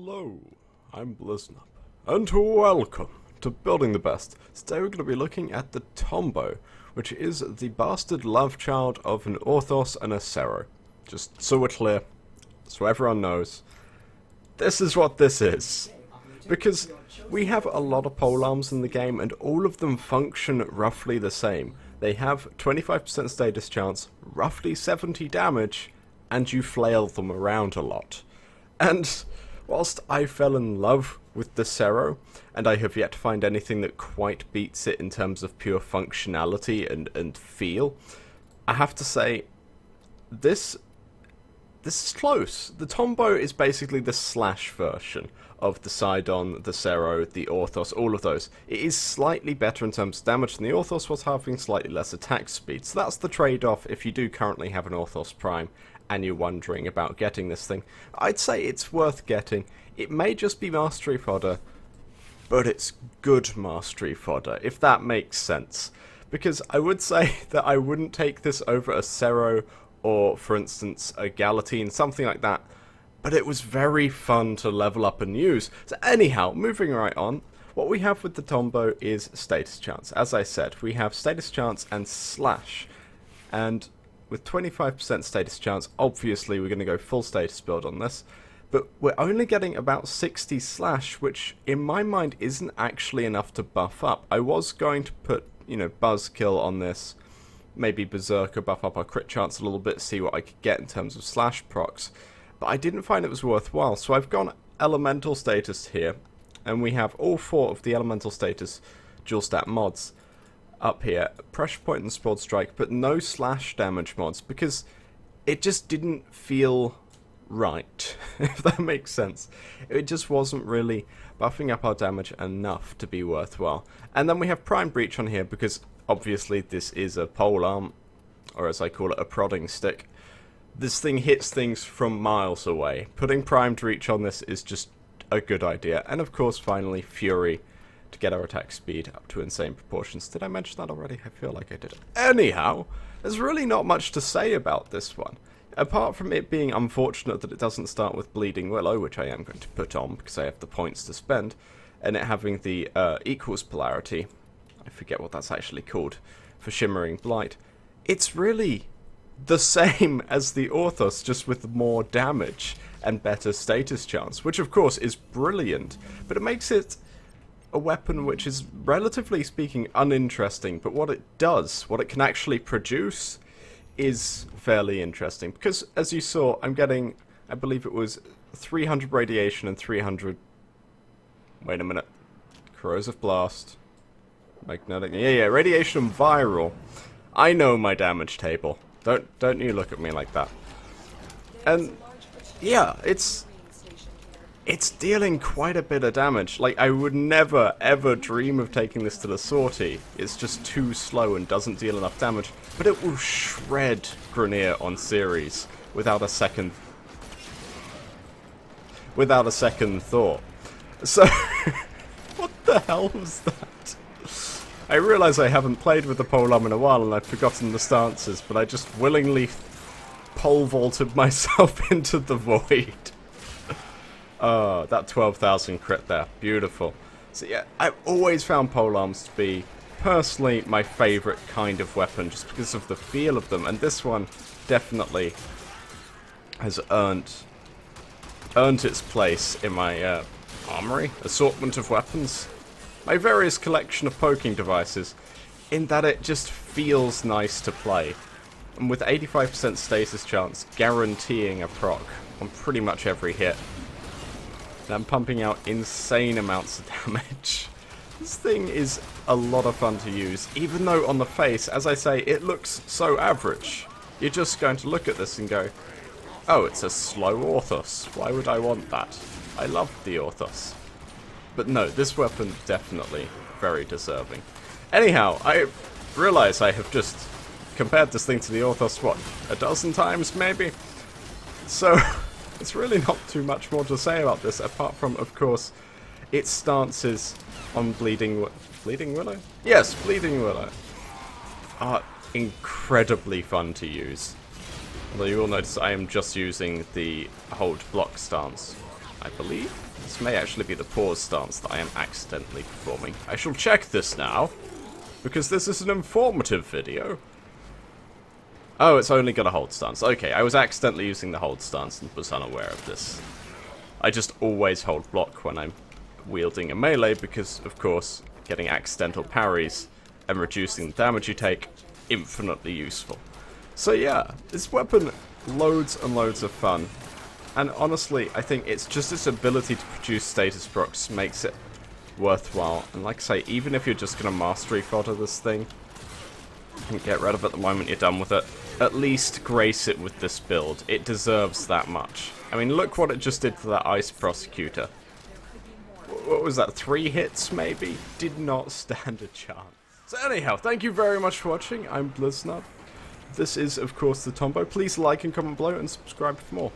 Hello, I'm Bliznub, and welcome to Building the Best. Today we're going to be looking at the Tonbo, which is the bastard love child of an Orthos and a Cero. Just so we're clear, so everyone knows, this is what this is. Because we have a lot of polearms in the game, and all of them function roughly the same. They have 25% status chance, roughly 70 damage, and you flail them around a lot. And whilst I fell in love with the Cero, and I have yet to find anything that quite beats it in terms of pure functionality and feel, I have to say, this is close. The Tonbo is basically the Slash version of the Sidon, the Cero, the Orthos, all of those. It is slightly better in terms of damage than the Orthos was, having slightly less attack speed. So that's the trade-off if you do currently have an Orthos Prime and you're wondering about getting this thing. I'd say it's worth getting. It may just be mastery fodder, but it's good mastery fodder, if that makes sense. Because I would say that I wouldn't take this over a Cero or, for instance, a Galatine, something like that. But it was very fun to level up and use. So anyhow, moving right on, what we have with the Tonbo is status chance. As I said, we have status chance and slash. And with 25% status chance, obviously we're going to go full status build on this. But we're only getting about 60 slash, which in my mind isn't actually enough to buff up. I was going to put, Buzzkill on this. Maybe Berserker buff up our crit chance a little bit, see what I could get in terms of slash procs. But I didn't find it was worthwhile, so I've gone elemental status here. And we have all 4 of the elemental status dual stat mods up here, pressure point and sword strike, but no slash damage mods, because it just didn't feel right, if that makes sense. It just wasn't really buffing up our damage enough to be worthwhile. And then we have prime breach on here, because obviously this is a polearm, or as I call it, a prodding stick. This thing hits things from miles away. Putting primed reach on this is just a good idea. And of course, finally, fury, to get our attack speed up to insane proportions. Did I mention that already? I feel like I did. Anyhow, there's really not much to say about this one. Apart from it being unfortunate that it doesn't start with Bleeding Willow, which I am going to put on because I have the points to spend, and it having the equals polarity, I forget what that's actually called, for Shimmering Blight. It's really the same as the Orthos, just with more damage and better status chance, which of course is brilliant, but it makes it a weapon which is, relatively speaking, uninteresting, but what it does, what it can actually produce, is fairly interesting. Because, as you saw, I'm getting, I believe it was 300 radiation and 300... Wait a minute. Corrosive Blast. Magnetic... Yeah, radiation and viral. I know my damage table. Don't you look at me like that. And, yeah, it's dealing quite a bit of damage. Like, I would never, ever dream of taking this to the sortie. It's just too slow and doesn't deal enough damage. But it will shred Grenier on series without a second thought. So, what the hell was that? I realise I haven't played with the polearm in a while and I've forgotten the stances, but I just willingly pole vaulted myself into the void. Oh, that 12,000 crit there. Beautiful. So yeah, I've always found polearms to be, personally, my favourite kind of weapon, just because of the feel of them. And this one definitely has earned its place in my armory, assortment of weapons. My various collection of poking devices, in that it just feels nice to play. And with 85% status chance, guaranteeing a proc on pretty much every hit. I'm pumping out insane amounts of damage. This thing is a lot of fun to use, even though on the face, as I say, it looks so average. You're just going to look at this and go, oh, it's a slow Orthos. Why would I want that? I love the Orthos. But no, this weapon definitely very deserving. Anyhow, I realise I have just compared this thing to the Orthos, what, a dozen times maybe? So... It's really not too much more to say about this, apart from, of course, its stances on Bleeding Willow? Yes, Bleeding Willow are incredibly fun to use. Although you will notice I am just using the hold block stance, I believe. This may actually be the pause stance that I am accidentally performing. I shall check this now, because this is an informative video. Oh, it's only got a hold stance. Okay, I was accidentally using the hold stance and was unaware of this. I just always hold block when I'm wielding a melee because, of course, getting accidental parries and reducing the damage you take, infinitely useful. So yeah, this weapon, loads and loads of fun. And honestly, I think it's just its ability to produce status procs makes it worthwhile. And like I say, even if you're just going to mastery fodder this thing, and get rid of it the moment you're done with it, at least grace it with this build. It deserves that much. I mean, look what it just did to that Ice Prosecutor. What was that, 3 hits maybe? Did not stand a chance. So anyhow, thank you very much for watching. I'm Bliznub. This is, of course, the Tonbo. Please like and comment below and subscribe for more.